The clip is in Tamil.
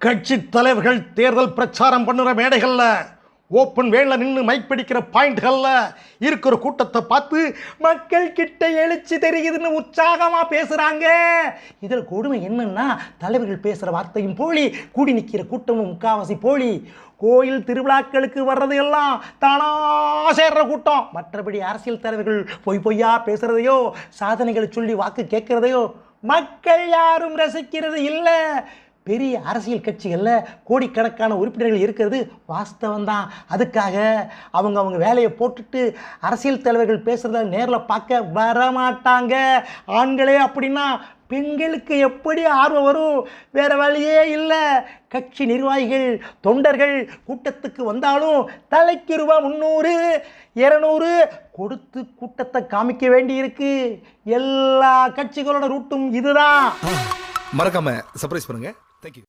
கட்சி தலைவர்கள் தேர்தல் பிரச்சாரம் பண்ணுற மேடைகள்ல ஓப்பன் வேல நின்று மைக் பிடிக்கிற பாயிண்ட்கள்ல இருக்கிற கூட்டத்தை பார்த்து மக்கள் கிட்ட எழுச்சி தெரியுதுன்னு உற்சாகமா பேசுறாங்க. இதில் கொடுமை என்னன்னா தலைவர்கள் பேசுற வார்த்தையும் போலி, கூடி நிற்கிற கூட்டமும் முக்காவாசி போலி. கோயில் திருவிழாக்களுக்கு வர்றது எல்லாம் தானா சேர்ற கூட்டம். மற்றபடி அரசியல் தலைவர்கள் பொய்யா பேசுறதையோ சாதனைகளை சொல்லி வாக்கு கேட்கறதையோ மக்கள் யாரும் ரசிக்கிறது இல்லை. பெரிய அரசியல் கட்சிகளில் கோடிக்கணக்கான உறுப்பினர்கள் இருக்கிறது வாஸ்தவம் தான். அதுக்காக அவங்க வேலையை போட்டுட்டு அரசியல் தலைவர்கள் பேசுகிறத நேரில் பார்க்க வரமாட்டாங்க. ஆண்களே அப்படின்னா பெண்களுக்கு எப்படி ஆர்வம் வரும்? வேறு வழியே இல்லை. கட்சி நிர்வாகிகள் தொண்டர்கள் கூட்டத்துக்கு வந்தாலும் தலைக்கு ரூபா 300 200 கொடுத்து கூட்டத்தை காமிக்க வேண்டியிருக்கு. எல்லா கட்சிகளோட ரூட்டும் இதுதான். மறக்காம சர்ப்ரைஸ் பண்ணுங்க. தேங்க்யூ.